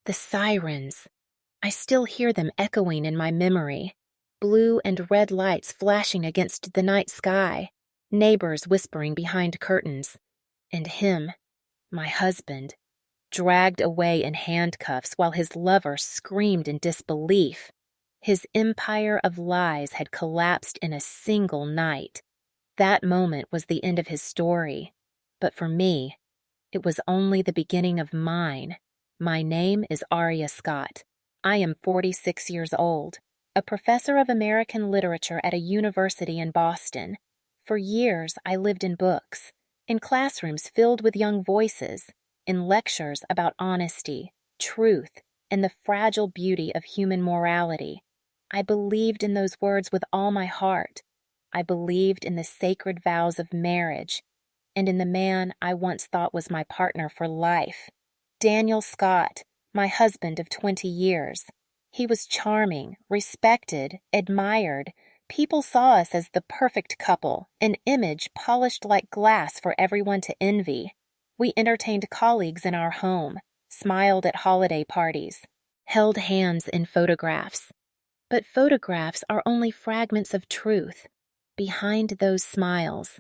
The sirens. I still hear them echoing in my memory. Blue and red lights flashing against the night sky. Neighbors whispering behind curtains. And him, my husband, dragged away in handcuffs while his lover screamed in disbelief. His empire of lies had collapsed in a single night. That moment was the end of his story. But for me, it was only the beginning of mine. My name is Aria Scott. I am 46 years old, a professor of American literature at a university in Boston. For years, I lived in books, in classrooms filled with young voices, in lectures about honesty, truth, and the fragile beauty of human morality. I believed in those words with all my heart. I believed in the sacred vows of marriage, and in the man I once thought was my partner for life. Daniel Scott, my husband of 20 years. He was charming, respected, admired. People saw us as the perfect couple, an image polished like glass for everyone to envy. We entertained colleagues in our home, smiled at holiday parties, held hands in photographs. But photographs are only fragments of truth. Behind those smiles,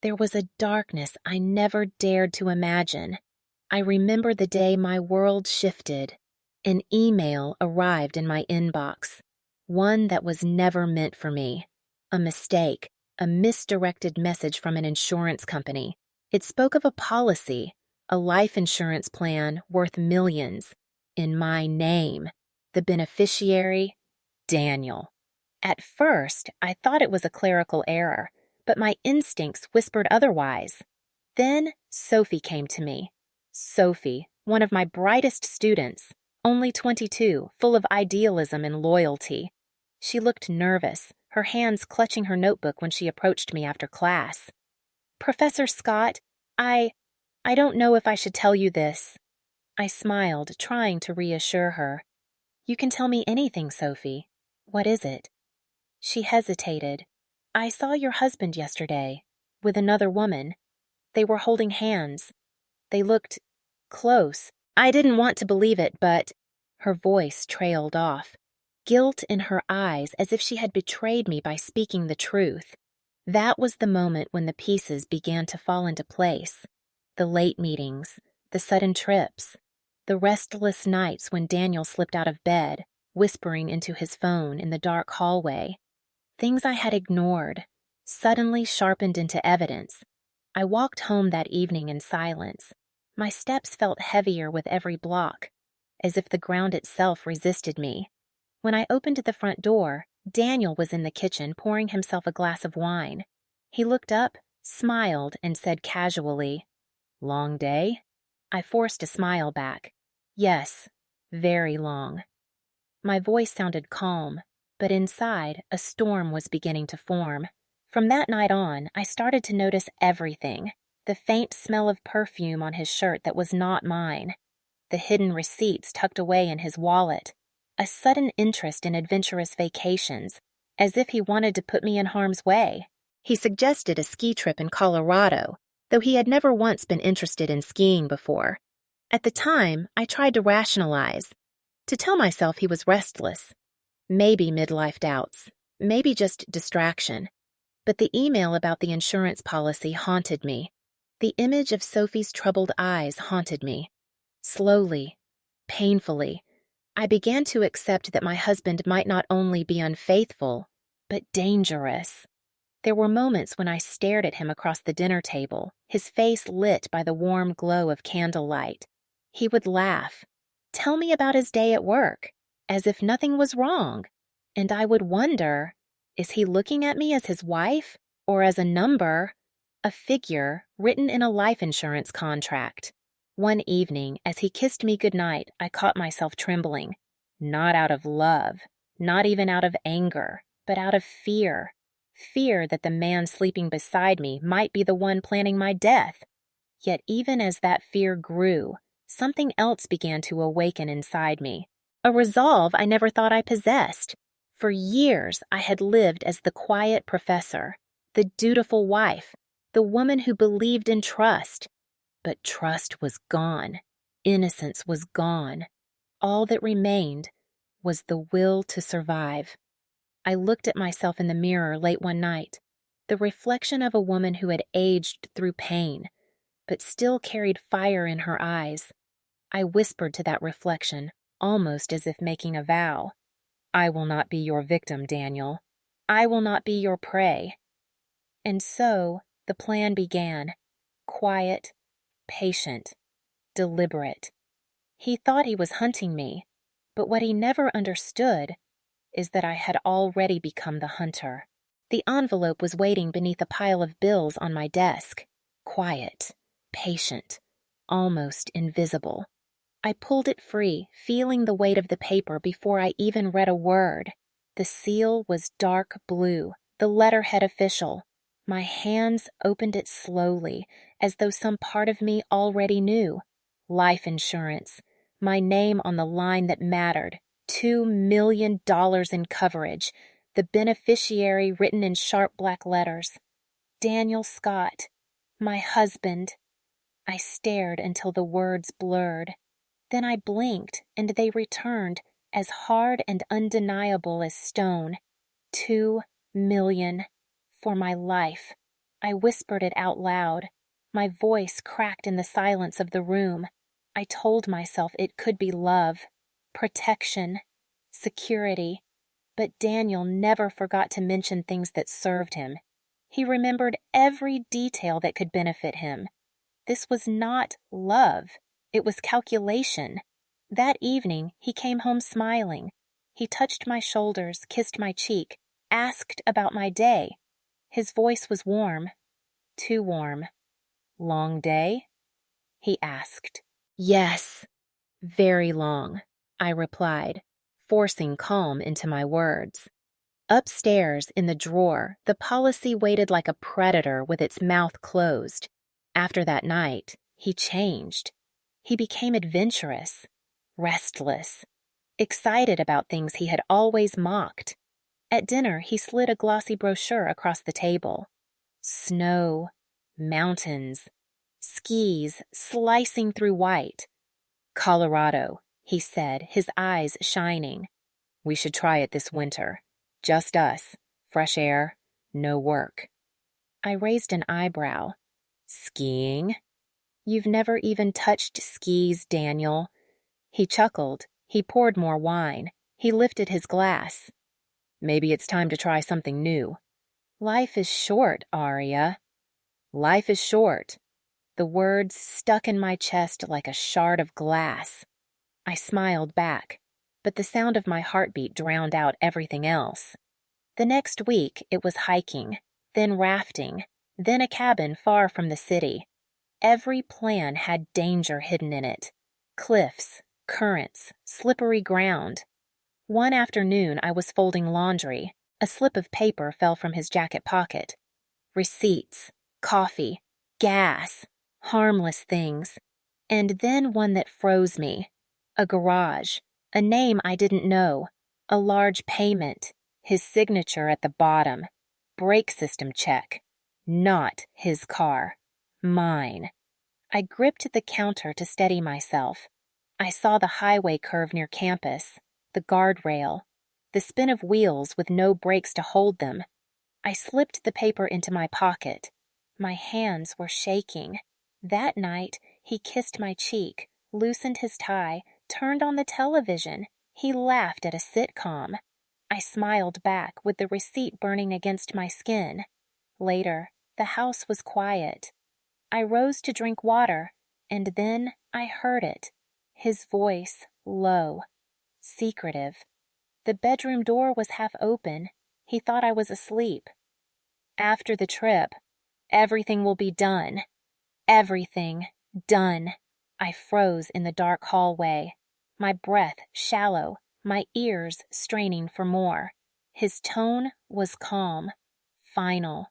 there was a darkness I never dared to imagine. I remember the day my world shifted. An email arrived in my inbox, one that was never meant for me. A mistake, a misdirected message from an insurance company. It spoke of a policy, a life insurance plan worth millions, in my name. The beneficiary, Daniel. At first, I thought it was a clerical error, but my instincts whispered otherwise. Then Sophie came to me. Sophie, one of my brightest students, only 22, full of idealism and loyalty. She looked nervous, her hands clutching her notebook when she approached me after class. "Professor Scott, I don't know if I should tell you this." I smiled, trying to reassure her. "You can tell me anything, Sophie. What is it?" She hesitated. "I saw your husband yesterday, with another woman. They were holding hands. They looked close. I didn't want to believe it, but—" Her voice trailed off, guilt in her eyes as if she had betrayed me by speaking the truth. That was the moment when the pieces began to fall into place. The late meetings, the sudden trips, the restless nights when Daniel slipped out of bed, whispering into his phone in the dark hallway. Things I had ignored, suddenly sharpened into evidence. I walked home that evening in silence. My steps felt heavier with every block, as if the ground itself resisted me. When I opened the front door, Daniel was in the kitchen pouring himself a glass of wine. He looked up, smiled, and said casually, "Long day?" I forced a smile back. "Yes, very long." My voice sounded calm, but inside, a storm was beginning to form. From that night on, I started to notice everything. The faint smell of perfume on his shirt that was not mine. The hidden receipts tucked away in his wallet. A sudden interest in adventurous vacations, as if he wanted to put me in harm's way. He suggested a ski trip in Colorado, though he had never once been interested in skiing before. At the time, I tried to rationalize, to tell myself he was restless. Maybe midlife doubts, maybe just distraction. But the email about the insurance policy haunted me. The image of Sophie's troubled eyes haunted me. Slowly, painfully, I began to accept that my husband might not only be unfaithful, but dangerous. There were moments when I stared at him across the dinner table, his face lit by the warm glow of candlelight. He would laugh, tell me about his day at work, as if nothing was wrong, and I would wonder, is he looking at me as his wife, or as a number, a figure written in a life insurance contract? One evening, as he kissed me goodnight, I caught myself trembling. Not out of love, not even out of anger, but out of fear. Fear that the man sleeping beside me might be the one planning my death. Yet even as that fear grew, something else began to awaken inside me. A resolve I never thought I possessed. For years, I had lived as the quiet professor, the dutiful wife, the woman who believed in trust. But trust was gone. Innocence was gone. All that remained was the will to survive. I looked at myself in the mirror late one night, the reflection of a woman who had aged through pain, but still carried fire in her eyes. I whispered to that reflection, almost as if making a vow. I will not be your victim, Daniel. I will not be your prey. And so the plan began, quiet, patient, deliberate. He thought he was hunting me, but what he never understood is that I had already become the hunter. The envelope was waiting beneath a pile of bills on my desk, quiet, patient, almost invisible. I pulled it free, feeling the weight of the paper before I even read a word. The seal was dark blue, the letterhead official. My hands opened it slowly, as though some part of me already knew. Life insurance, my name on the line that mattered, $2 million in coverage, the beneficiary written in sharp black letters. Daniel Scott, my husband. I stared until the words blurred. Then I blinked, and they returned, as hard and undeniable as stone. 2 million. For my life. I whispered it out loud. My voice cracked in the silence of the room. I told myself it could be love, protection, security. But Daniel never forgot to mention things that served him. He remembered every detail that could benefit him. This was not love. It was calculation. That evening, he came home smiling. He touched my shoulders, kissed my cheek, asked about my day. His voice was warm. Too warm. Long day? He asked. Yes. Very long, I replied, forcing calm into my words. Upstairs, in the drawer, the policy waited like a predator with its mouth closed. After that night, he changed. He became adventurous, restless, excited about things he had always mocked. At dinner, he slid a glossy brochure across the table. Snow, mountains, skis slicing through white. Colorado, he said, his eyes shining. We should try it this winter. Just us, fresh air, no work. I raised an eyebrow. Skiing? You've never even touched skis, Daniel. He chuckled. He poured more wine. He lifted his glass. Maybe it's time to try something new. Life is short, Aria. Life is short. The words stuck in my chest like a shard of glass. I smiled back, but the sound of my heartbeat drowned out everything else. The next week, it was hiking, then rafting, then a cabin far from the city. Every plan had danger hidden in it. Cliffs, currents, slippery ground. One afternoon, I was folding laundry. A slip of paper fell from his jacket pocket. Receipts, coffee, gas, harmless things. And then one that froze me. A garage, a name I didn't know, a large payment, his signature at the bottom. Brake system check. Not his car. Mine. I gripped the counter to steady myself. I saw the highway curve near campus, the guardrail, the spin of wheels with no brakes to hold them. I slipped the paper into my pocket. My hands were shaking. That night, he kissed my cheek, loosened his tie, turned on the television. He laughed at a sitcom. I smiled back with the receipt burning against my skin. Later, the house was quiet. I rose to drink water, and then I heard it. His voice, low, secretive. The bedroom door was half open. He thought I was asleep. After the trip, everything will be done. Everything done. I froze in the dark hallway, my breath shallow, my ears straining for more. His tone was calm, final.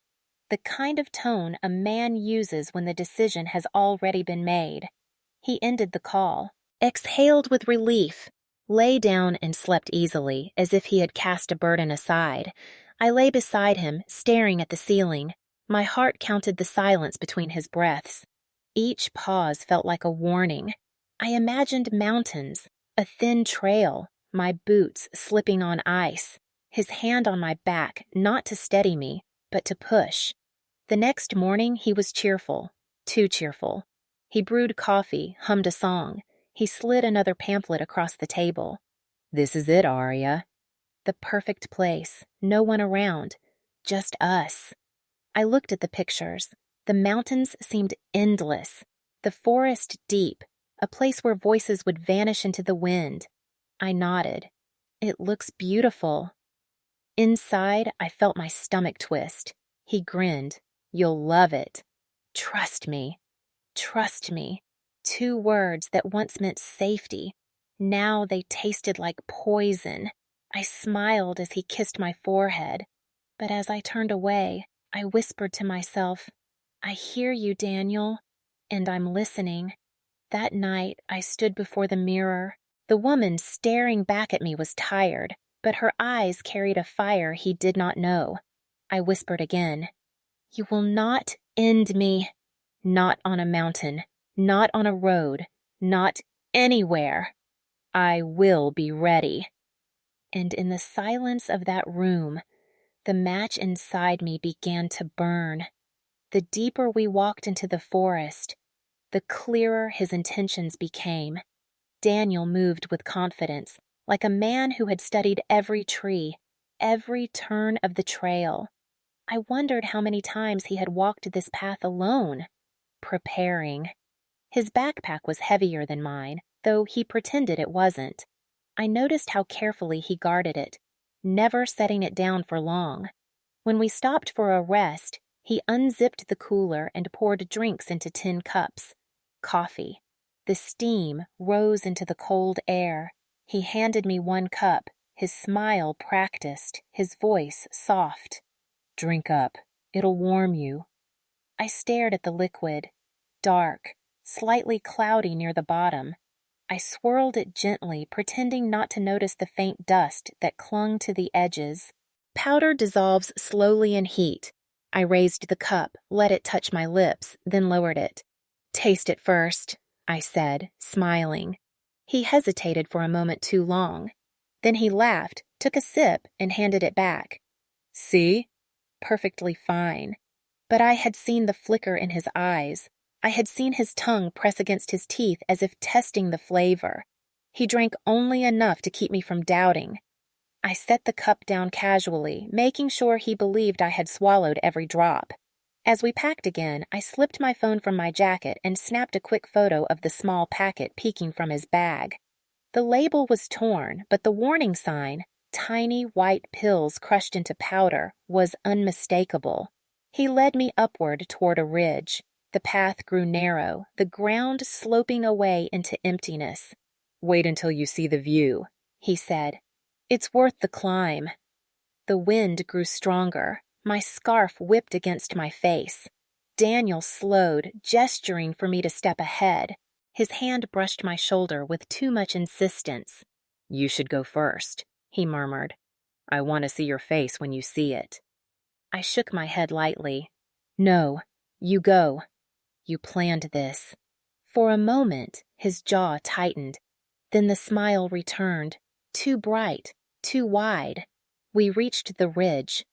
The kind of tone a man uses when the decision has already been made. He ended the call, exhaled with relief, lay down and slept easily, as if he had cast a burden aside. I lay beside him, staring at the ceiling. My heart counted the silence between his breaths. Each pause felt like a warning. I imagined mountains, A thin trail, my boots slipping on ice, his hand on my back, not to steady me, but to push. The next morning he was cheerful, too cheerful. He brewed coffee, hummed a song. He slid another pamphlet across the table. "This is it, Aria." The perfect place, no one around, just us. I looked at the pictures. The mountains seemed endless, the forest deep, a place where voices would vanish into the wind. I nodded. "It looks beautiful." Inside, I felt my stomach twist. He grinned. "You'll love it." Trust me. Trust me. 2 words that once meant safety. Now they tasted like poison. I smiled as he kissed my forehead. But as I turned away, I whispered to myself, "I hear you, Daniel, and I'm listening." That night, I stood before the mirror. The woman staring back at me was tired, but her eyes carried a fire he did not know. I whispered again, "You will not end me. Not on a mountain, not on a road, not anywhere. I will be ready." And in the silence of that room, the match inside me began to burn. The deeper we walked into the forest, the clearer his intentions became. Daniel moved with confidence, like a man who had studied every tree, every turn of the trail. I wondered how many times he had walked this path alone, preparing. His backpack was heavier than mine, though he pretended it wasn't. I noticed how carefully he guarded it, never setting it down for long. When we stopped for a rest, he unzipped the cooler and poured drinks into tin cups. Coffee. The steam rose into the cold air. He handed me one cup, his smile practiced, his voice soft. "Drink up. It'll warm you." I stared at the liquid. Dark, slightly cloudy near the bottom. I swirled it gently, pretending not to notice the faint dust that clung to the edges. Powder dissolves slowly in heat. I raised the cup, let it touch my lips, then lowered it. "Taste it first," I said, smiling. He hesitated for a moment too long. Then he laughed, took a sip, and handed it back. "See? Perfectly fine." But I had seen the flicker in his eyes. I had seen his tongue press against his teeth as if testing the flavor. He drank only enough to keep me from doubting. I set the cup down casually, making sure he believed I had swallowed every drop. As we packed again, I slipped my phone from my jacket and snapped a quick photo of the small packet peeking from his bag. The label was torn, but the warning sign, tiny white pills crushed into powder, was unmistakable. He led me upward toward a ridge. The path grew narrow, the ground sloping away into emptiness. "Wait until you see the view," he said. "It's worth the climb." The wind grew stronger. My scarf whipped against my face. Daniel slowed, gesturing for me to step ahead. His hand brushed my shoulder with too much insistence. "You should go first," he murmured. "I want to see your face when you see it." I shook my head lightly. "No, you go. You planned this." For a moment, his jaw tightened. Then the smile returned, too bright, too wide. We reached the ridge.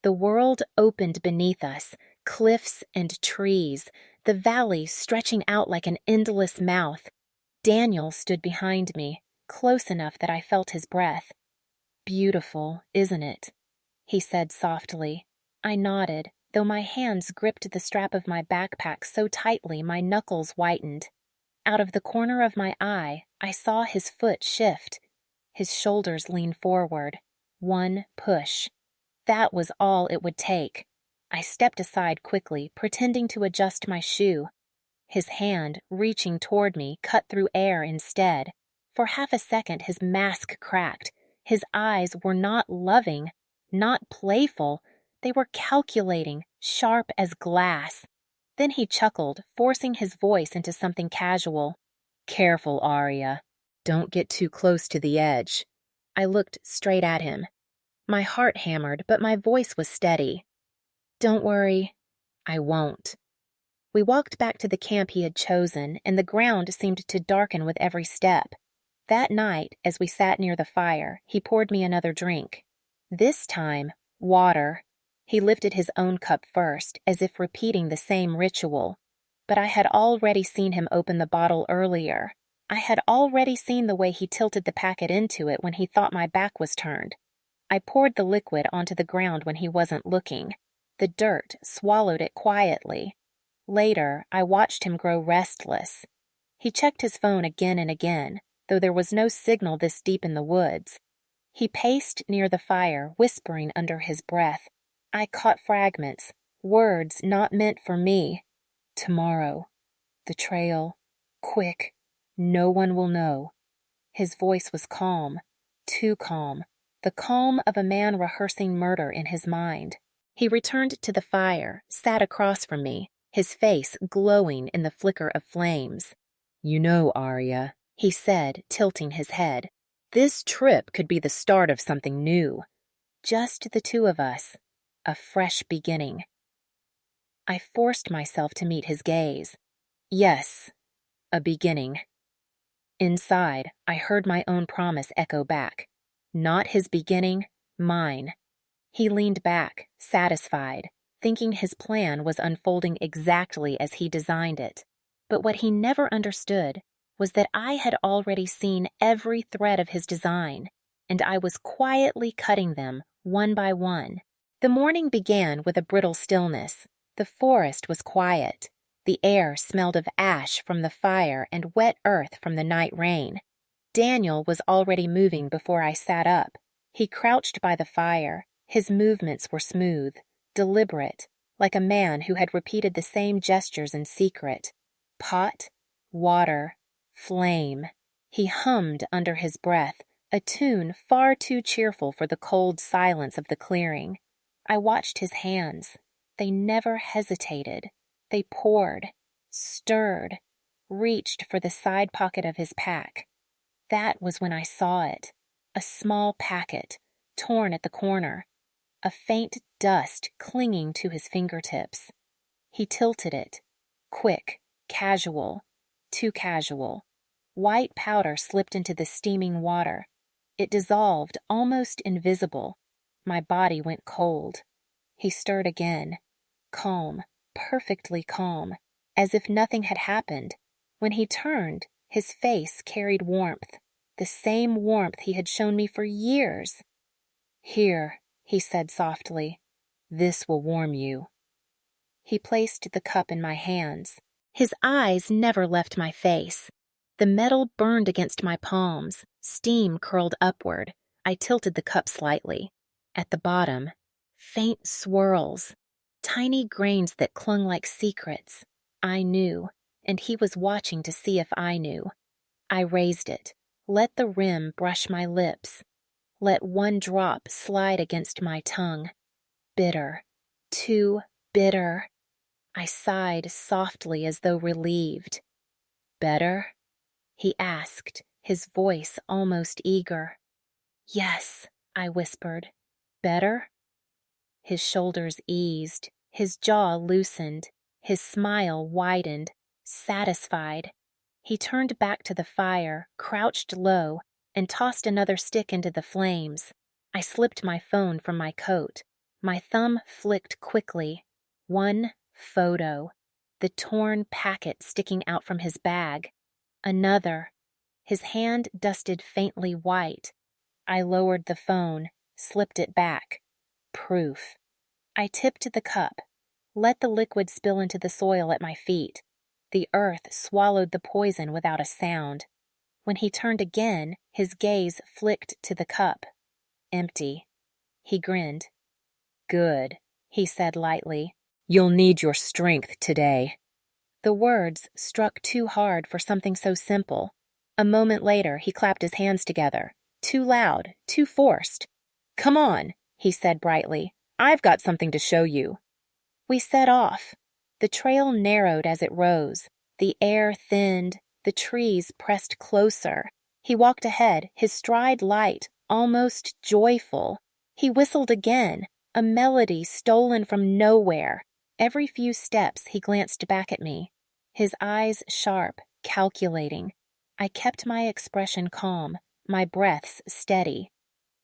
The world opened beneath us, cliffs and trees, the valley stretching out like an endless mouth. Daniel stood behind me, close enough that I felt his breath. "Beautiful, isn't it?" he said softly. I nodded, though my hands gripped the strap of my backpack so tightly my knuckles whitened. Out of the corner of my eye, I saw his foot shift. His shoulders lean forward. One push. That was all it would take. I stepped aside quickly, pretending to adjust my shoe. His hand, reaching toward me, cut through air instead. For half a second, his mask cracked. His eyes were not loving, not playful. They were calculating, sharp as glass. Then he chuckled, forcing his voice into something casual. "Careful, Aria. Don't get too close to the edge." I looked straight at him. My heart hammered, but my voice was steady. "Don't worry. I won't." We walked back to the camp he had chosen, and the ground seemed to darken with every step. That night, as we sat near the fire, he poured me another drink. This time, water. He lifted his own cup first, as if repeating the same ritual. But I had already seen him open the bottle earlier. I had already seen the way he tilted the packet into it when he thought my back was turned. I poured the liquid onto the ground when he wasn't looking. The dirt swallowed it quietly. Later, I watched him grow restless. He checked his phone again and again, though there was no signal this deep in the woods. He paced near the fire, whispering under his breath. I caught fragments, words not meant for me. Tomorrow. The trail. Quick. No one will know. His voice was calm, too calm, the calm of a man rehearsing murder in his mind. He returned to the fire, sat across from me, his face glowing in the flicker of flames. You know, Aria, he said, tilting his head, this trip could be the start of something new. Just the two of us. A fresh beginning. I forced myself to meet his gaze. Yes, a beginning. Inside, I heard my own promise echo back. Not his beginning, mine. He leaned back, satisfied, thinking his plan was unfolding exactly as he designed it. But what he never understood was that I had already seen every thread of his design, and I was quietly cutting them one by one. The morning began with a brittle stillness. The forest was quiet. The air smelled of ash from the fire and wet earth from the night rain. Daniel was already moving before I sat up. He crouched by the fire. His movements were smooth, deliberate, like a man who had repeated the same gestures in secret. Pot, water, flame. He hummed under his breath, a tune far too cheerful for the cold silence of the clearing. I watched his hands. They never hesitated. They poured, stirred, reached for the side pocket of his pack. That was when I saw it. A small packet, torn at the corner. A faint dust clinging to his fingertips. He tilted it. Quick, casual, too casual. White powder slipped into the steaming water. It dissolved, almost invisible. My body went cold. He stirred again. Calm, perfectly calm, as if nothing had happened. When he turned, his face carried warmth, the same warmth he had shown me for years. Here, he said softly, this will warm you. He placed the cup in my hands. His eyes never left my face. The metal burned against my palms, steam curled upward. I tilted the cup slightly. At the bottom, faint swirls, tiny grains that clung like secrets. I knew, and he was watching to see if I knew. I raised it, let the rim brush my lips, let one drop slide against my tongue. Bitter, too bitter. I sighed softly as though relieved. Better? He asked, his voice almost eager. Yes, I whispered. Better? His shoulders eased, his jaw loosened, his smile widened, satisfied. He turned back to the fire, crouched low, and tossed another stick into the flames. I slipped my phone from my coat. My thumb flicked quickly. One photo. The torn packet sticking out from his bag. Another. His hand dusted faintly white. I lowered the phone, slipped it back. Proof. I tipped the cup, let the liquid spill into the soil at my feet. The earth swallowed the poison without a sound. When he turned again, his gaze flicked to the cup. Empty. He grinned. Good, he said lightly. You'll need your strength today. The words struck too hard for something so simple. A moment later, he clapped his hands together. Too loud, too forced. Come on, he said brightly. I've got something to show you. We set off. The trail narrowed as it rose. The air thinned. The trees pressed closer. He walked ahead, his stride light, almost joyful. He whistled again, a melody stolen from nowhere. Every few steps he glanced back at me, his eyes sharp, calculating. I kept my expression calm, my breaths steady.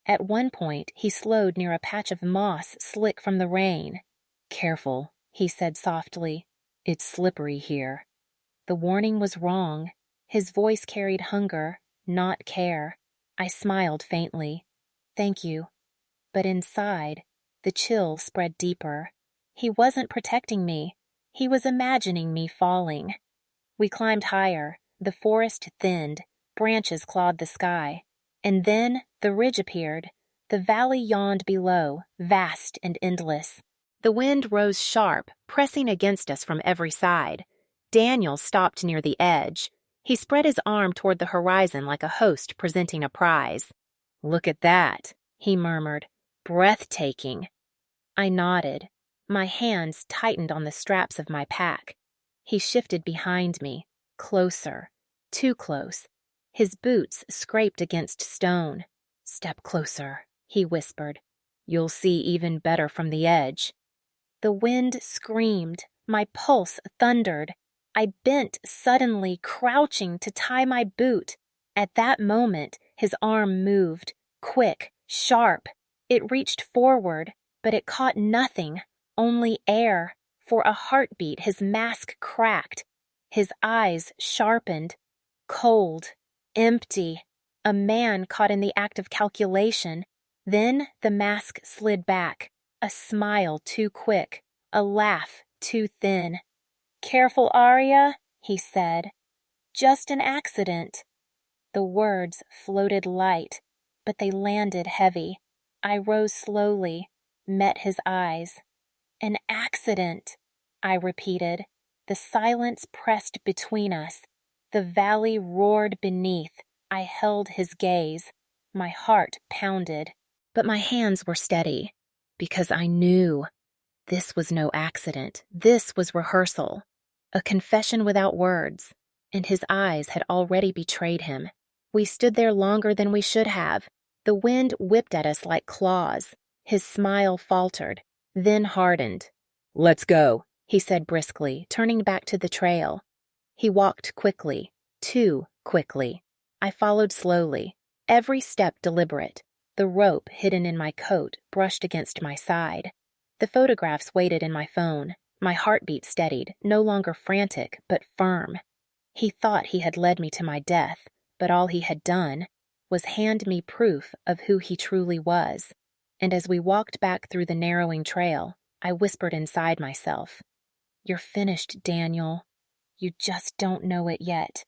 At one point, he slowed near a patch of moss slick from the rain. "Careful," he said softly. "It's slippery here." The warning was wrong. His voice carried hunger, not care. I smiled faintly. "Thank you." But inside, the chill spread deeper. He wasn't protecting me. He was imagining me falling. We climbed higher. The forest thinned. Branches clawed the sky. And then the ridge appeared. The valley yawned below, vast and endless. The wind rose sharp, pressing against us from every side. Daniel stopped near the edge. He spread his arm toward the horizon like a host presenting a prize. "Look at that," he murmured. "Breathtaking." I nodded. My hands tightened on the straps of my pack. He shifted behind me, closer, too close. His boots scraped against stone. "Step closer," he whispered. "You'll see even better from the edge." The wind screamed. My pulse thundered. I bent suddenly, crouching to tie my boot. At that moment, his arm moved, quick, sharp. It reached forward, but it caught nothing, only air. For a heartbeat, his mask cracked. His eyes sharpened. Cold, empty. A man caught in the act of calculation. Then the mask slid back. A smile too quick, a laugh too thin. "Careful, Aria," he said. "Just an accident." The words floated light, but they landed heavy. I rose slowly, met his eyes. "An accident," I repeated. The silence pressed between us. The valley roared beneath. I held his gaze. My heart pounded, but my hands were steady, because I knew this was no accident. This was rehearsal, a confession without words, and his eyes had already betrayed him. We stood there longer than we should have. The wind whipped at us like claws. His smile faltered, then hardened. "Let's go," he said briskly, turning back to the trail. He walked quickly, too quickly. I followed slowly, every step deliberate. The rope hidden in my coat brushed against my side. The photographs waited in my phone. My heartbeat steadied, no longer frantic, but firm. He thought he had led me to my death, but all he had done was hand me proof of who he truly was. And as we walked back through the narrowing trail, I whispered inside myself, "You're finished, Daniel. You just don't know it yet."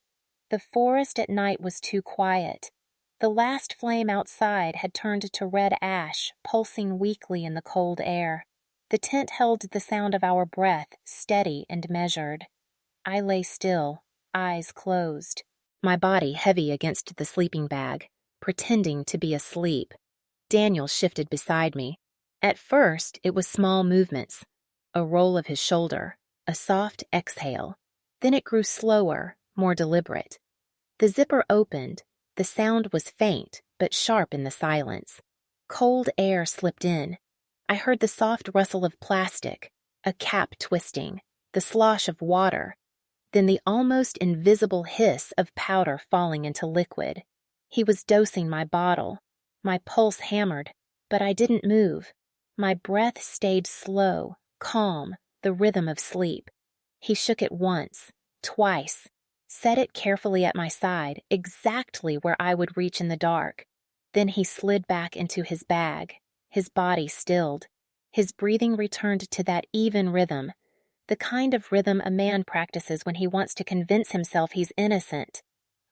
The forest at night was too quiet. The last flame outside had turned to red ash, pulsing weakly in the cold air. The tent held the sound of our breath, steady and measured. I lay still, eyes closed, my body heavy against the sleeping bag, pretending to be asleep. Daniel shifted beside me. At first, it was small movements, a roll of his shoulder, a soft exhale. Then it grew slower, more deliberate. The zipper opened. The sound was faint, but sharp in the silence. Cold air slipped in. I heard the soft rustle of plastic, a cap twisting, the slosh of water, then the almost invisible hiss of powder falling into liquid. He was dosing my bottle. My pulse hammered, but I didn't move. My breath stayed slow, calm, the rhythm of sleep. He shook it once, twice, set it carefully at my side, exactly where I would reach in the dark. Then he slid back into his bag, his body stilled. His breathing returned to that even rhythm, the kind of rhythm a man practices when he wants to convince himself he's innocent.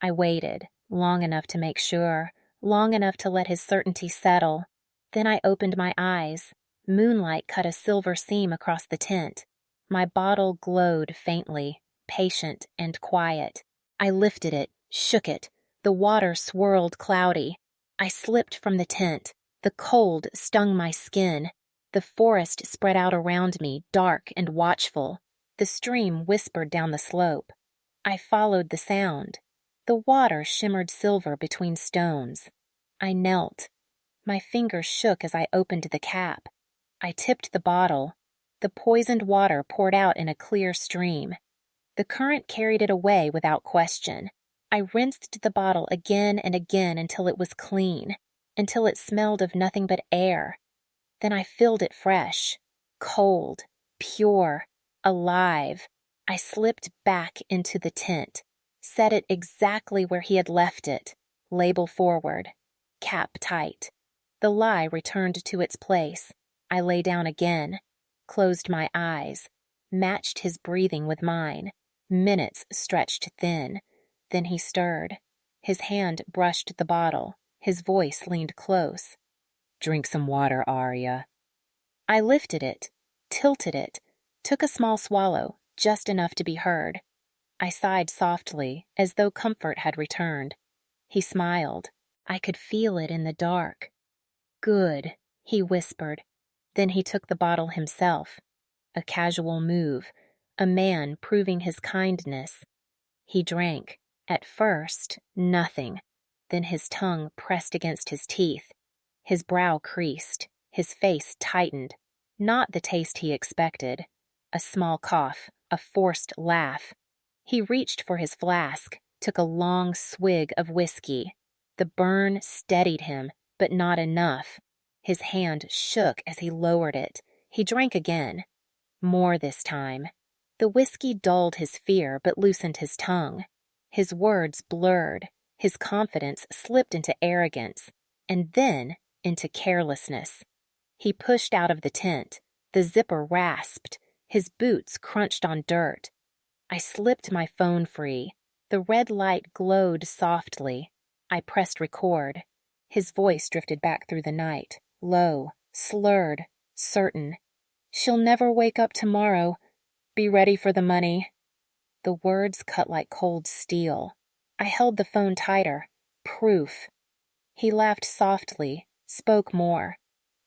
I waited, long enough to make sure, long enough to let his certainty settle. Then I opened my eyes. Moonlight cut a silver seam across the tent. My bottle glowed faintly, patient and quiet. I lifted it, shook it. The water swirled cloudy. I slipped from the tent. The cold stung my skin. The forest spread out around me, dark and watchful. The stream whispered down the slope. I followed the sound. The water shimmered silver between stones. I knelt. My fingers shook as I opened the cap. I tipped the bottle. The poisoned water poured out in a clear stream. The current carried it away without question. I rinsed the bottle again and again until it was clean, until it smelled of nothing but air. Then I filled it fresh, cold, pure, alive. I slipped back into the tent, set it exactly where he had left it, label forward, cap tight. The lie returned to its place. I lay down again, closed my eyes, matched his breathing with mine. Minutes stretched thin. Then he stirred. His hand brushed the bottle. His voice leaned close. "Drink some water, Aria." I lifted it, tilted it, took a small swallow, just enough to be heard. I sighed softly, as though comfort had returned. He smiled. I could feel it in the dark. "Good," he whispered. Then he took the bottle himself. A casual move, a man proving his kindness. He drank. At first, nothing. Then his tongue pressed against his teeth. His brow creased. His face tightened. Not the taste he expected. A small cough, a forced laugh. He reached for his flask, took a long swig of whiskey. The burn steadied him, but not enough. His hand shook as he lowered it. He drank again. More this time. The whiskey dulled his fear, but loosened his tongue. His words blurred. His confidence slipped into arrogance, and then into carelessness. He pushed out of the tent. The zipper rasped. His boots crunched on dirt. I slipped my phone free. The red light glowed softly. I pressed record. His voice drifted back through the night, low, slurred, certain. "She'll never wake up tomorrow. Be ready for the money." The words cut like cold steel. I held the phone tighter. Proof. He laughed softly, spoke more.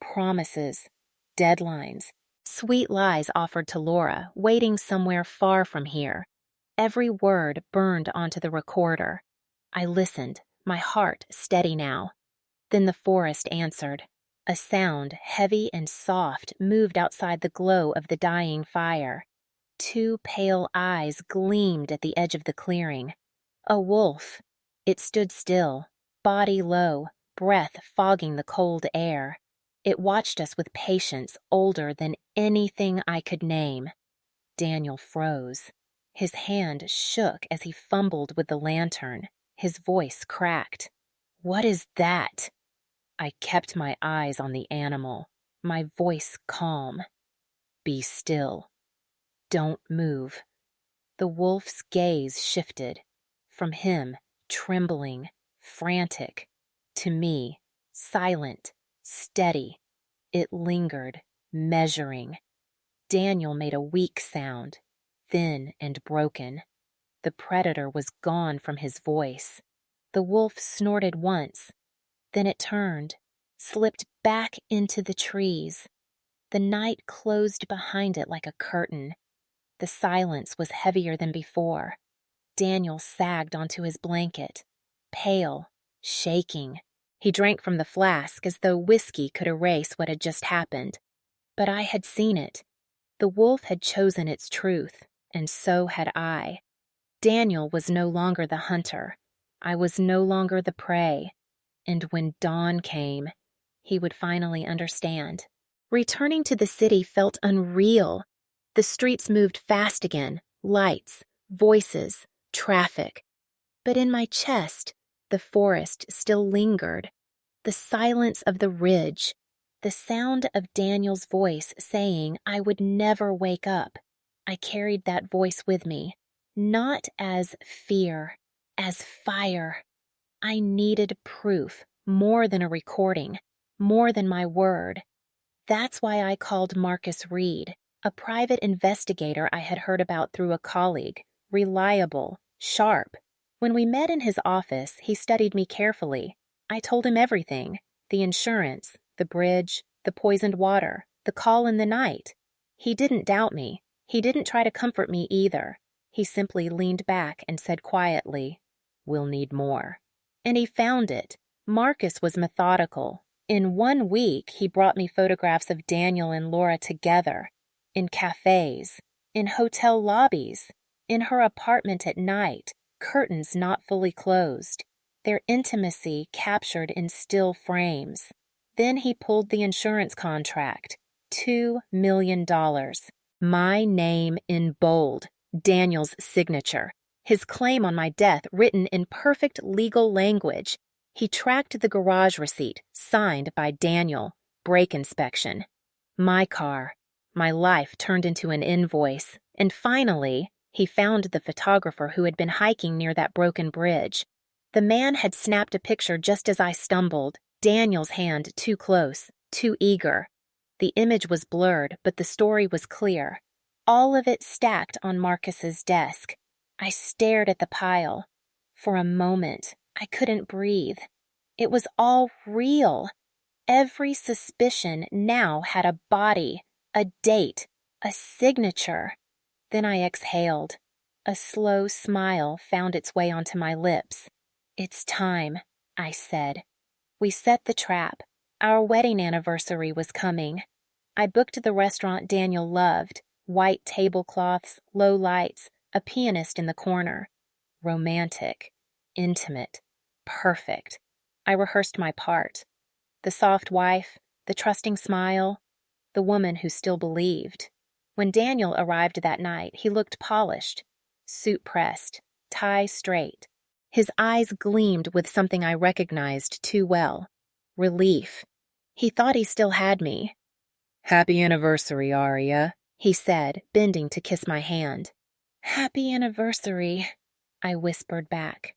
Promises. Deadlines. Sweet lies offered to Laura, waiting somewhere far from here. Every word burned onto the recorder. I listened, my heart steady now. Then the forest answered. A sound, heavy and soft, moved outside the glow of the dying fire. 2 pale eyes gleamed at the edge of the clearing. A wolf. It stood still, body low, breath fogging the cold air. It watched us with patience older than anything I could name. Daniel froze. His hand shook as he fumbled with the lantern. His voice cracked. "What is that?" I kept my eyes on the animal, my voice calm. "Be still. Don't move." The wolf's gaze shifted. From him, trembling, frantic, to me, silent, steady. It lingered, measuring. Daniel made a weak sound, thin and broken. The predator was gone from his voice. The wolf snorted once. Then it turned, slipped back into the trees. The night closed behind it like a curtain. The silence was heavier than before. Daniel sagged onto his blanket, pale, shaking. He drank from the flask as though whiskey could erase what had just happened. But I had seen it. The wolf had chosen its truth, and so had I. Daniel was no longer the hunter. I was no longer the prey. And when dawn came, he would finally understand. Returning to the city felt unreal. The streets moved fast again, lights, voices, traffic. But in my chest, the forest still lingered. The silence of the ridge, the sound of Daniel's voice saying I would never wake up. I carried that voice with me, not as fear, as fire. I needed proof, more than a recording, more than my word. That's why I called Marcus Reed, a private investigator I had heard about through a colleague, reliable, sharp. When we met in his office, he studied me carefully. I told him everything, the insurance, the bridge, the poisoned water, the call in the night. He didn't doubt me. He didn't try to comfort me either. He simply leaned back and said quietly, "We'll need more." And he found it. Marcus was methodical. In 1 week, he brought me photographs of Daniel and Laura together, in cafes, in hotel lobbies, in her apartment at night, curtains not fully closed, their intimacy captured in still frames. Then he pulled the insurance contract. $2 million. My name in bold, Daniel's signature, his claim on my death written in perfect legal language. He tracked the garage receipt, signed by Daniel. Brake inspection. My car. My life turned into an invoice. And finally, he found the photographer who had been hiking near that broken bridge. The man had snapped a picture just as I stumbled, Daniel's hand too close, too eager. The image was blurred, but the story was clear. All of it stacked on Marcus's desk. I stared at the pile. For a moment, I couldn't breathe. It was all real. Every suspicion now had a body, a date, a signature. Then I exhaled. A slow smile found its way onto my lips. "It's time," I said. We set the trap. Our wedding anniversary was coming. I booked the restaurant Daniel loved, white tablecloths, low lights, a pianist in the corner. Romantic, intimate, perfect. I rehearsed my part. The soft wife, the trusting smile, the woman who still believed. When Daniel arrived that night, he looked polished, suit pressed, tie straight. His eyes gleamed with something I recognized too well. Relief. He thought he still had me. "Happy anniversary, Aria," he said, bending to kiss my hand. "Happy anniversary," I whispered back.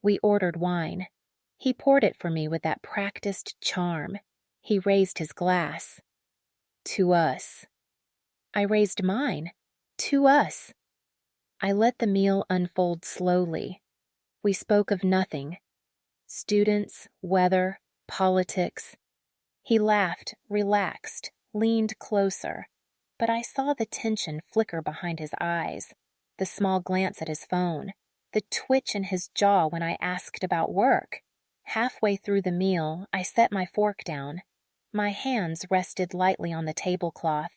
We ordered wine. He poured it for me with that practiced charm. He raised his glass. "To us." I raised mine. "To us." I let the meal unfold slowly. We spoke of nothing. Students, weather, politics. He laughed, relaxed, leaned closer. But I saw the tension flicker behind his eyes, the small glance at his phone, the twitch in his jaw when I asked about work. Halfway through the meal, I set my fork down. My hands rested lightly on the tablecloth.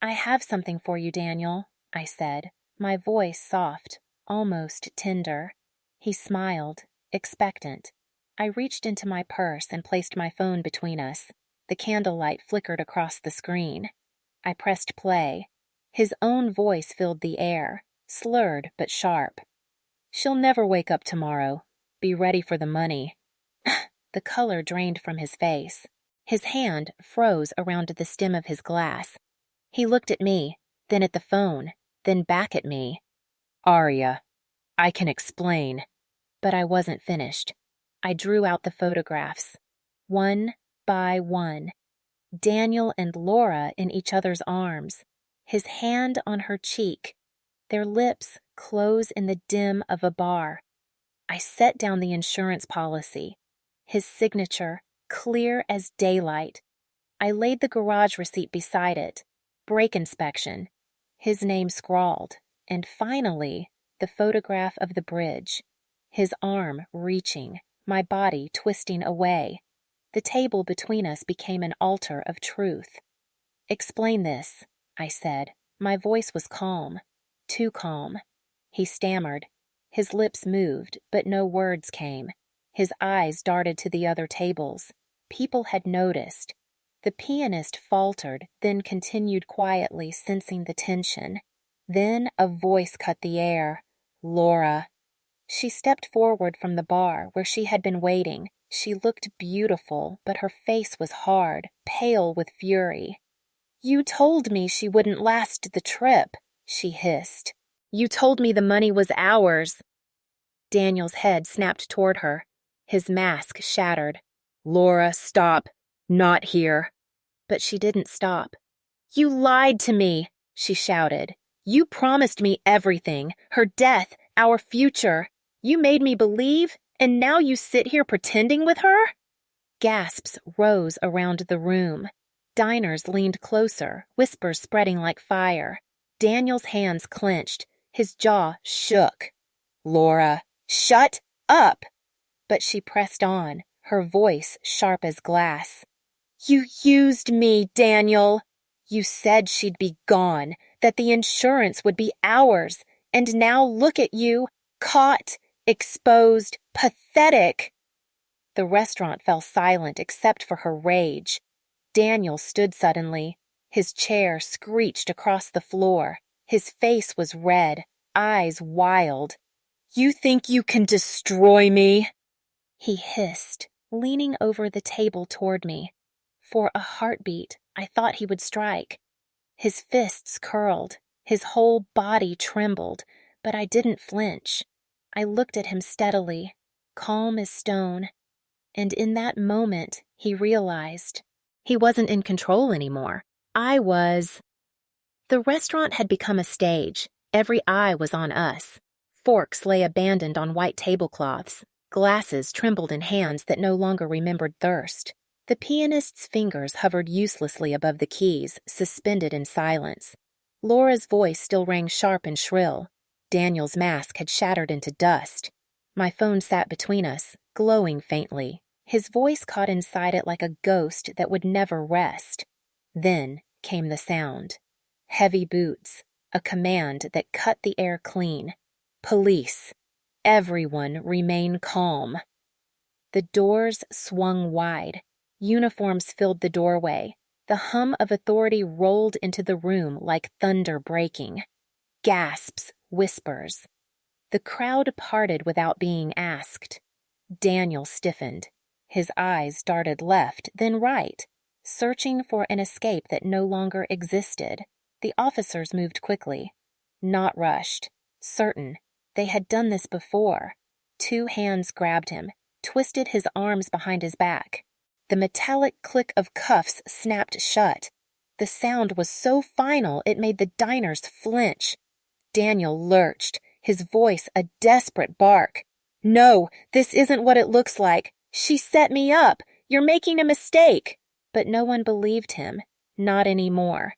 "I have something for you, Daniel," I said, my voice soft, almost tender. He smiled, expectant. I reached into my purse and placed my phone between us. The candlelight flickered across the screen. I pressed play. His own voice filled the air, slurred but sharp. "She'll never wake up tomorrow. Be ready for the money." The color drained from his face. His hand froze around the stem of his glass. He looked at me, then at the phone, then back at me. "Aria, I can explain." But I wasn't finished. I drew out the photographs. One by one. Daniel and Laura in each other's arms. His hand on her cheek. Their lips close in the dim of a bar. I set down the insurance policy. His signature, clear as daylight. I laid the garage receipt beside it. Brake inspection. His name scrawled. And finally, the photograph of the bridge. His arm reaching, my body twisting away. The table between us became an altar of truth. "Explain this," I said. My voice was calm. Too calm. He stammered. His lips moved, but no words came. His eyes darted to the other tables. People had noticed. The pianist faltered, then continued quietly, sensing the tension. Then a voice cut the air. "Laura." She stepped forward from the bar where she had been waiting. She looked beautiful, but her face was hard, pale with fury. "You told me she wouldn't last the trip," she hissed. "You told me the money was ours." Daniel's head snapped toward her. His mask shattered. "Laura, stop. Not here." But she didn't stop. "You lied to me," she shouted. "You promised me everything, her death, our future. You made me believe, and now you sit here pretending with her?" Gasps rose around the room. Diners leaned closer, whispers spreading like fire. Daniel's hands clenched. His jaw shook. "Laura, shut up!" But she pressed on, her voice sharp as glass. "You used me, Daniel. You said she'd be gone, that the insurance would be ours, and now look at you, caught, Exposed, pathetic. The restaurant fell silent except for her rage. Daniel stood suddenly. His chair screeched across the floor. His face was red, eyes wild. "You think you can destroy me?" he hissed, leaning over the table toward me. For a heartbeat, I thought he would strike. His fists curled, his whole body trembled, but I didn't flinch. I looked at him steadily, calm as stone, and in that moment he realized he wasn't in control anymore. I was. The restaurant had become a stage. Every eye was on us. Forks lay abandoned on white tablecloths. Glasses trembled in hands that no longer remembered thirst. The pianist's fingers hovered uselessly above the keys, suspended in silence. Laura's voice still rang sharp and shrill. Daniel's mask had shattered into dust. My phone sat between us, glowing faintly. His voice caught inside it like a ghost that would never rest. Then came the sound. Heavy boots, a command that cut the air clean. "Police. Everyone remain calm." The doors swung wide. Uniforms filled the doorway. The hum of authority rolled into the room like thunder breaking. Gasps, whispers. The crowd parted without being asked. Daniel stiffened. His eyes darted left, then right, searching for an escape that no longer existed. The officers moved quickly. Not rushed. Certain. They had done this before. 2 hands grabbed him, twisted his arms behind his back. The metallic click of cuffs snapped shut. The sound was so final it made the diners flinch. Daniel lurched, his voice a desperate bark. "No, this isn't what it looks like. She set me up. You're making a mistake." But no one believed him. Not anymore.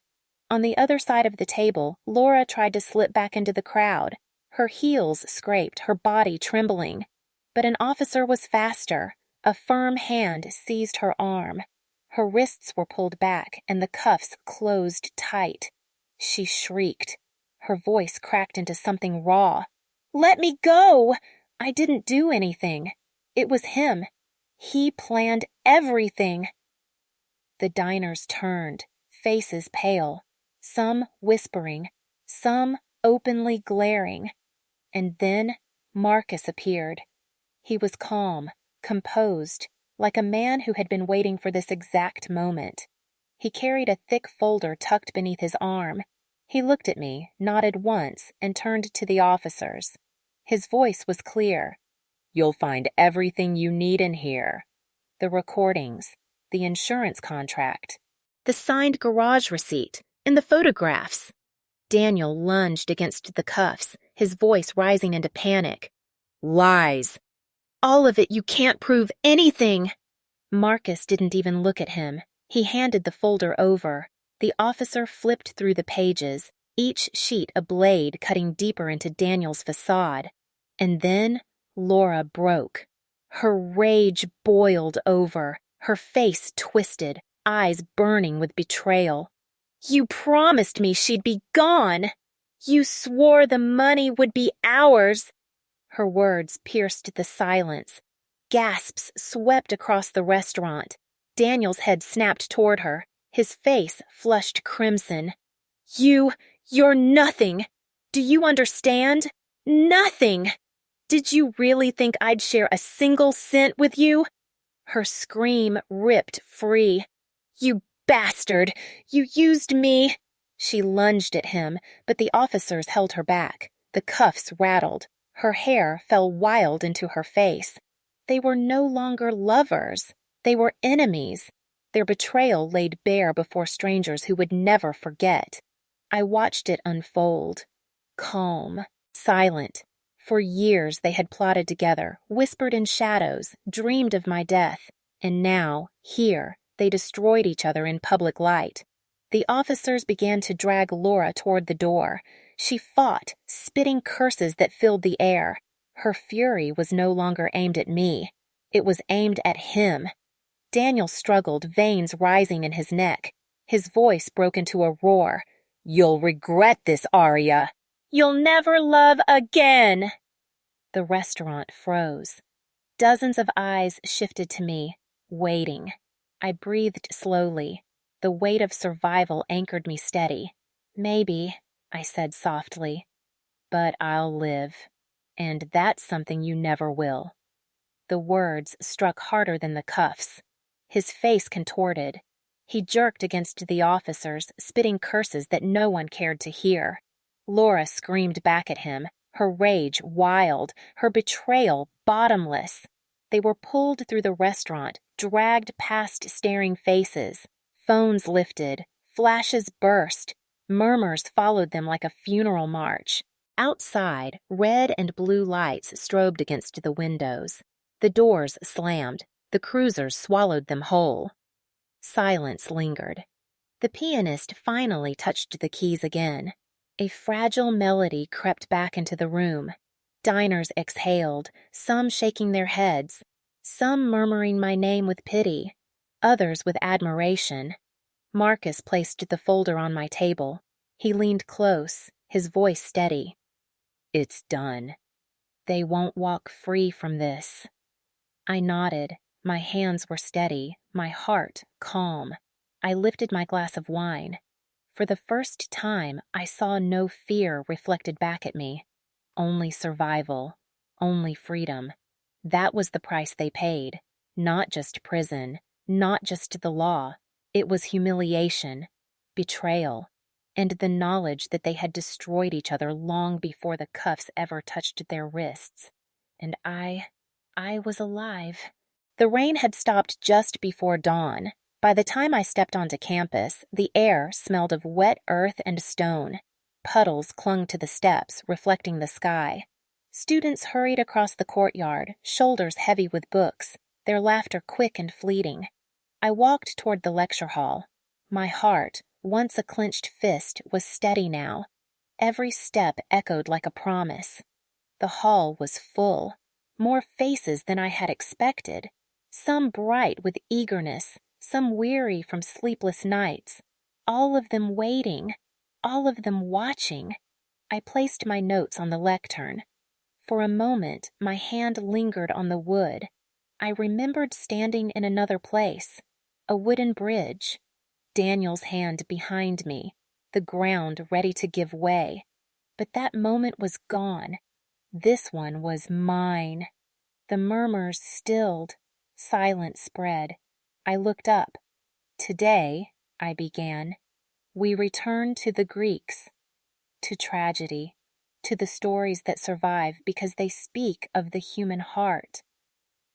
On the other side of the table, Laura tried to slip back into the crowd. Her heels scraped, her body trembling. But an officer was faster. A firm hand seized her arm. Her wrists were pulled back, and the cuffs closed tight. She shrieked. Her voice cracked into something raw. "Let me go! I didn't do anything. It was him. He planned everything." The diners turned, faces pale, some whispering, some openly glaring. And then Marcus appeared. He was calm, composed, like a man who had been waiting for this exact moment. He carried a thick folder tucked beneath his arm. He looked at me, nodded once, and turned to the officers. His voice was clear. "You'll find everything you need in here. The recordings, the insurance contract, the signed garage receipt, and the photographs." Daniel lunged against the cuffs, his voice rising into panic. "Lies. All of it. You can't prove anything." Marcus didn't even look at him. He handed the folder over. The officer flipped through the pages, each sheet a blade cutting deeper into Daniel's facade. And then Laura broke. Her rage boiled over, her face twisted, eyes burning with betrayal. "You promised me she'd be gone. You swore the money would be ours." Her words pierced the silence. Gasps swept across the restaurant. Daniel's head snapped toward her, his face flushed crimson. You're nothing. Do you understand? Nothing. Did you really think I'd share a single cent with you?" Her scream ripped free. "You bastard! You used me!" She lunged at him, but the officers held her back. The cuffs rattled. Her hair fell wild into her face. They were no longer lovers. They were enemies. Their betrayal laid bare before strangers who would never forget. I watched it unfold. Calm, silent. For years they had plotted together, whispered in shadows, dreamed of my death. And now, here, they destroyed each other in public light. The officers began to drag Laura toward the door. She fought, spitting curses that filled the air. Her fury was no longer aimed at me. It was aimed at him. Daniel struggled, veins rising in his neck. His voice broke into a roar. "You'll regret this, Aria. You'll never love again." The restaurant froze. Dozens of eyes shifted to me, waiting. I breathed slowly. The weight of survival anchored me steady. Maybe, I said softly, but I'll live. And that's something you never will. The words struck harder than the cuffs. His face contorted. He jerked against the officers, spitting curses that no one cared to hear. Laura screamed back at him, her rage wild, her betrayal bottomless. They were pulled through the restaurant, dragged past staring faces. Phones lifted, flashes burst, murmurs followed them like a funeral march. Outside, red and blue lights strobed against the windows. The doors slammed, the cruisers swallowed them whole. Silence lingered. The pianist finally touched the keys again. A fragile melody crept back into the room. Diners exhaled, some shaking their heads, some murmuring my name with pity, others with admiration. Marcus placed the folder on my table. He leaned close, his voice steady. It's done. They won't walk free from this. I nodded. My hands were steady, my heart calm. I lifted my glass of wine. For the first time, I saw no fear reflected back at me. Only survival, only freedom. That was the price they paid. Not just prison, not just the law. It was humiliation, betrayal, and the knowledge that they had destroyed each other long before the cuffs ever touched their wrists. And I was alive. The rain had stopped just before dawn. By the time I stepped onto campus, the air smelled of wet earth and stone. Puddles clung to the steps, reflecting the sky. Students hurried across the courtyard, shoulders heavy with books, their laughter quick and fleeting. I walked toward the lecture hall. My heart, once a clenched fist, was steady now. Every step echoed like a promise. The hall was full. More faces than I had expected. Some bright with eagerness, some weary from sleepless nights. All of them waiting, all of them watching. I placed my notes on the lectern. For a moment, my hand lingered on the wood. I remembered standing in another place, a wooden bridge. Daniel's hand behind me, the ground ready to give way. But that moment was gone. This one was mine. The murmurs stilled. Silence spread. I looked up. Today, I began, we return to the Greeks, to tragedy, to the stories that survive because they speak of the human heart.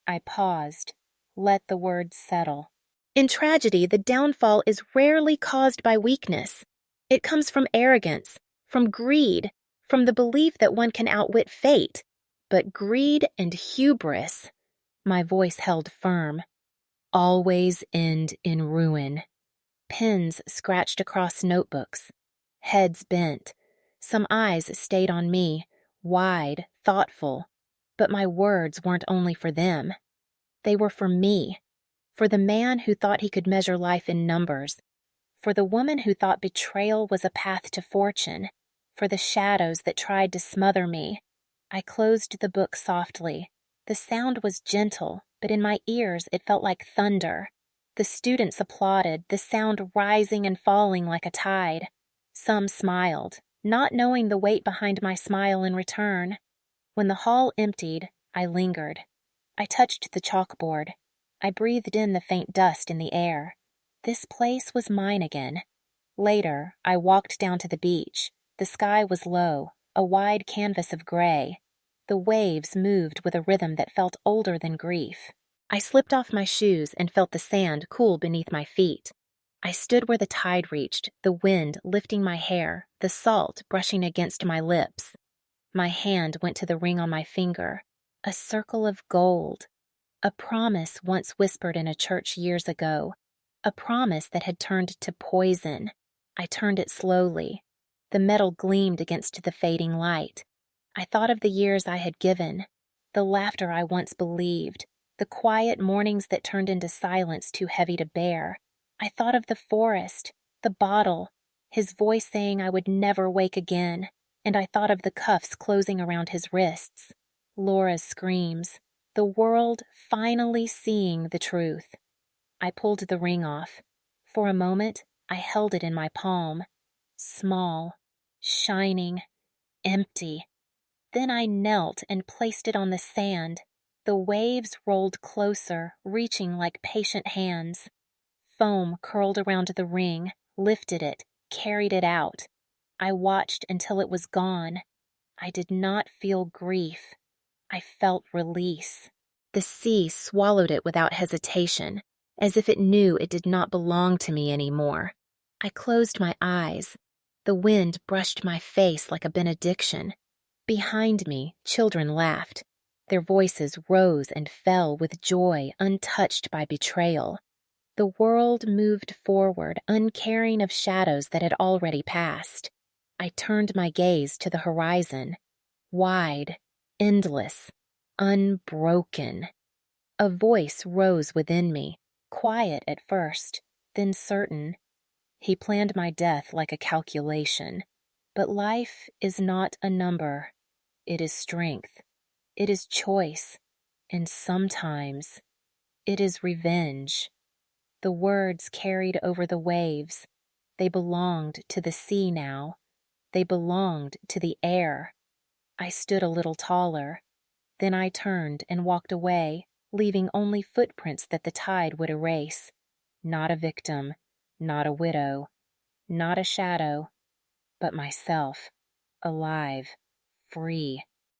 I paused, let the words settle. In tragedy, the downfall is rarely caused by weakness. It comes from arrogance, from greed, from the belief that one can outwit fate. But greed and hubris, my voice held firm, always end in ruin. Pens scratched across notebooks, heads bent. Some eyes stayed on me, wide, thoughtful. But my words weren't only for them. They were for me, for the man who thought he could measure life in numbers, for the woman who thought betrayal was a path to fortune, for the shadows that tried to smother me. I closed the book softly. The sound was gentle, but in my ears it felt like thunder. The students applauded, the sound rising and falling like a tide. Some smiled, not knowing the weight behind my smile in return. When the hall emptied, I lingered. I touched the chalkboard. I breathed in the faint dust in the air. This place was mine again. Later, I walked down to the beach. The sky was low, a wide canvas of gray. The waves moved with a rhythm that felt older than grief. I slipped off my shoes and felt the sand cool beneath my feet. I stood where the tide reached, the wind lifting my hair, the salt brushing against my lips. My hand went to the ring on my finger, a circle of gold, a promise once whispered in a church years ago, a promise that had turned to poison. I turned it slowly. The metal gleamed against the fading light. I thought of the years I had given, the laughter I once believed, the quiet mornings that turned into silence too heavy to bear. I thought of the forest, the bottle, his voice saying I would never wake again, and I thought of the cuffs closing around his wrists. Laura's screams, the world finally seeing the truth. I pulled the ring off. For a moment, I held it in my palm. Small, shining, empty. Then I knelt and placed it on the sand. The waves rolled closer, reaching like patient hands. Foam curled around the ring, lifted it, carried it out. I watched until it was gone. I did not feel grief. I felt release. The sea swallowed it without hesitation, as if it knew it did not belong to me anymore. I closed my eyes. The wind brushed my face like a benediction. Behind me, children laughed. Their voices rose and fell with joy untouched by betrayal. The world moved forward, uncaring of shadows that had already passed. I turned my gaze to the horizon, wide, endless, unbroken. A voice rose within me, quiet at first, then certain. He planned my death like a calculation. But life is not a number. It is strength. It is choice. And sometimes it is revenge. The words carried over the waves. They belonged to the sea now. They belonged to the air. I stood a little taller. Then I turned and walked away, leaving only footprints that the tide would erase. Not a victim, not a widow, not a shadow, but myself, alive, free.